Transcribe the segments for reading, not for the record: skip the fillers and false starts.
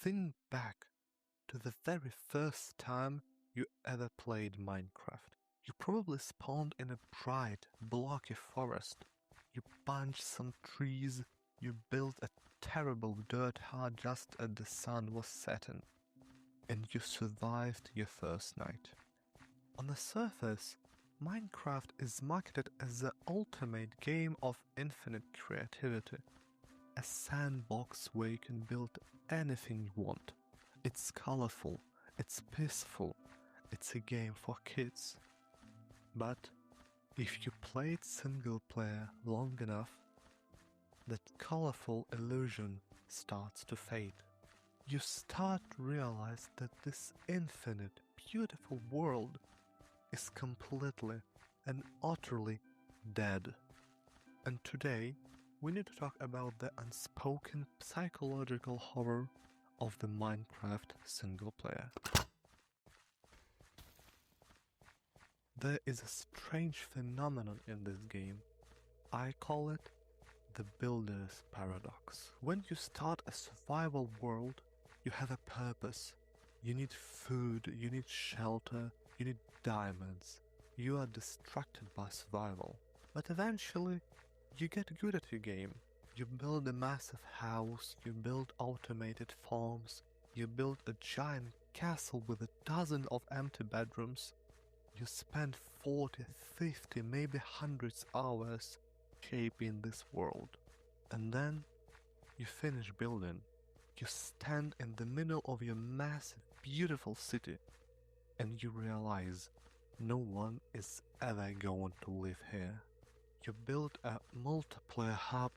think back to the very first time you ever played Minecraft. You probably spawned in a bright, blocky forest. You punched some trees, you built a terrible dirt hut just as the sun was setting, and you survived your first night. On the surface, Minecraft is marketed as the ultimate game of infinite creativity. A sandbox where you can build anything you want. It's colorful, it's peaceful, it's a game for kids. But if you played single player long enough, that colorful illusion starts to fade. You start to realize that this infinite, beautiful world is completely and utterly dead. And today, we need to talk about the unspoken psychological horror of the Minecraft single player. There is a strange phenomenon in this game. I call it the builder's paradox. When you start a survival world, you have a purpose. You need food, you need shelter, you need diamonds. You are distracted by survival. But eventually, you get good at your game. You build a massive house, you build automated farms, you build a giant castle with a dozen of empty bedrooms. You spend 40, 50, maybe hundreds hours shaping this world. And then you finish building. You stand in the middle of your massive, beautiful city, and you realize no one is ever going to live here. You build a multiplayer hub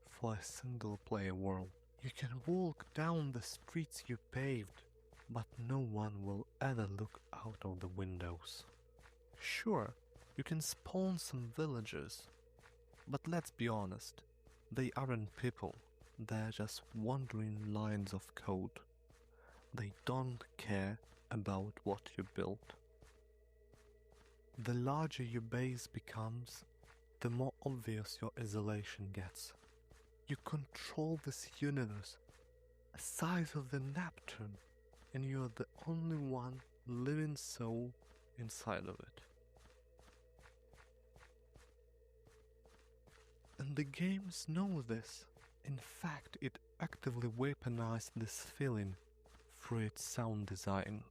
for a single-player world. You can walk down the streets you paved, but no one will ever look out of the windows. Sure, you can spawn some villagers, but let's be honest, they aren't people, they're just wandering lines of code. They don't care about what you built. The larger your base becomes, the more obvious your isolation gets. You control this universe, the size of the Neptune, and you're the only one living soul inside of it. And the games know this. In fact, it actively weaponized this feeling through its sound design.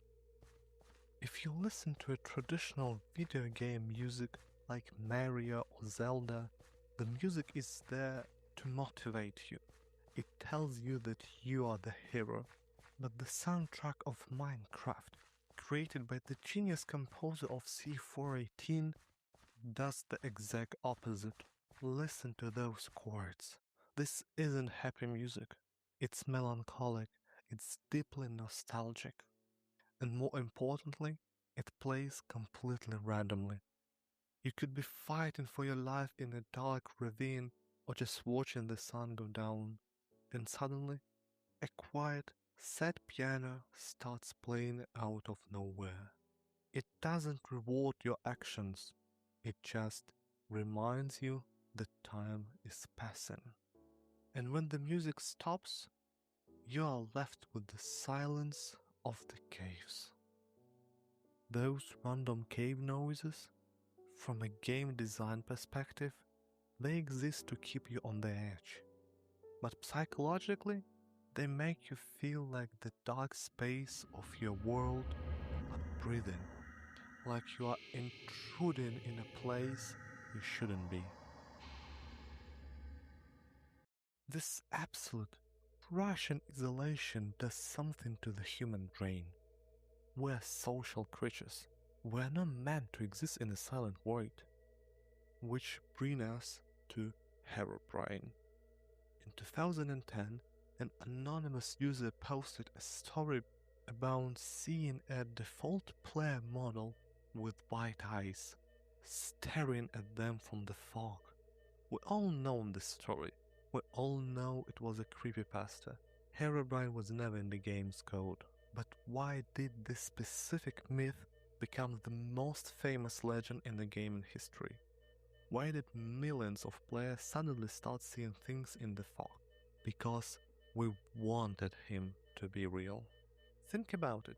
If you listen to a traditional video game music like Mario or Zelda, the music is there to motivate you. It tells you that you are the hero. But the soundtrack of Minecraft, created by the genius composer of C418, does the exact opposite. Listen to those chords. This isn't happy music. It's melancholic, it's deeply nostalgic. And more importantly, it plays completely randomly. You could be fighting for your life in a dark ravine or just watching the sun go down, and suddenly, a quiet, sad piano starts playing out of nowhere. It doesn't reward your actions, it just reminds you that time is passing. And when the music stops, you are left with the silence of the caves. Those random cave noises, from a game design perspective, they exist to keep you on the edge. But psychologically, they make you feel like the dark space of your world are breathing, like you are intruding in a place you shouldn't be. This absolute, crushing isolation does something to the human brain. We're social creatures. We're not meant to exist in a silent void. Which brings us to Herobrine. In 2010, an anonymous user posted a story about seeing a default player model with white eyes staring at them from the fog. We all know this story. We all know it was a creepypasta. Herobrine was never in the game's code. But why did this specific myth become the most famous legend in the gaming history? Why did millions of players suddenly start seeing things in the fog? Because we wanted him to be real. Think about it.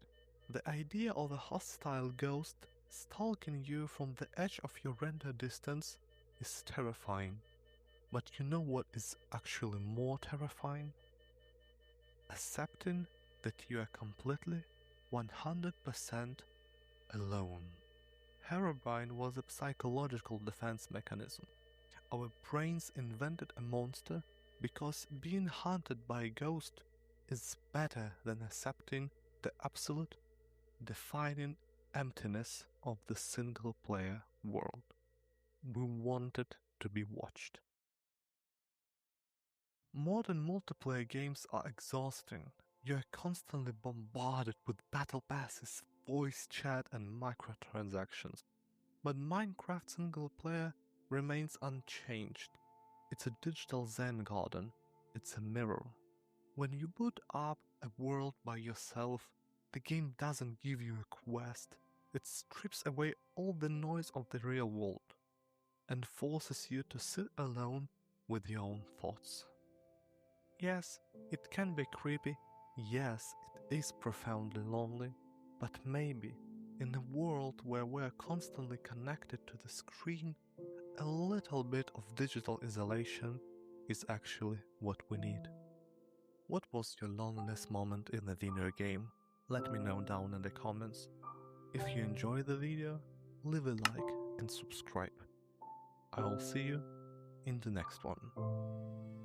The idea of a hostile ghost stalking you from the edge of your render distance is terrifying. But you know what is actually more terrifying? Accepting that you are completely, 100% alone. Herobrine was a psychological defense mechanism. Our brains invented a monster because being hunted by a ghost is better than accepting the absolute, defining emptiness of the single-player world. We wanted to be watched. Modern multiplayer games are exhausting. You are constantly bombarded with battle passes, voice chat, and microtransactions. But Minecraft single player remains unchanged. It's a digital Zen garden. It's a mirror. When you boot up a world by yourself, the game doesn't give you a quest. It strips away all the noise of the real world and forces you to sit alone with your own thoughts. Yes, it can be creepy. Yes, it is profoundly lonely. But maybe, in a world where we're constantly connected to the screen, a little bit of digital isolation is actually what we need. What was your loneliest moment in a video game? Let me know down in the comments. If you enjoyed the video, leave a like and subscribe. I'll see you in the next one.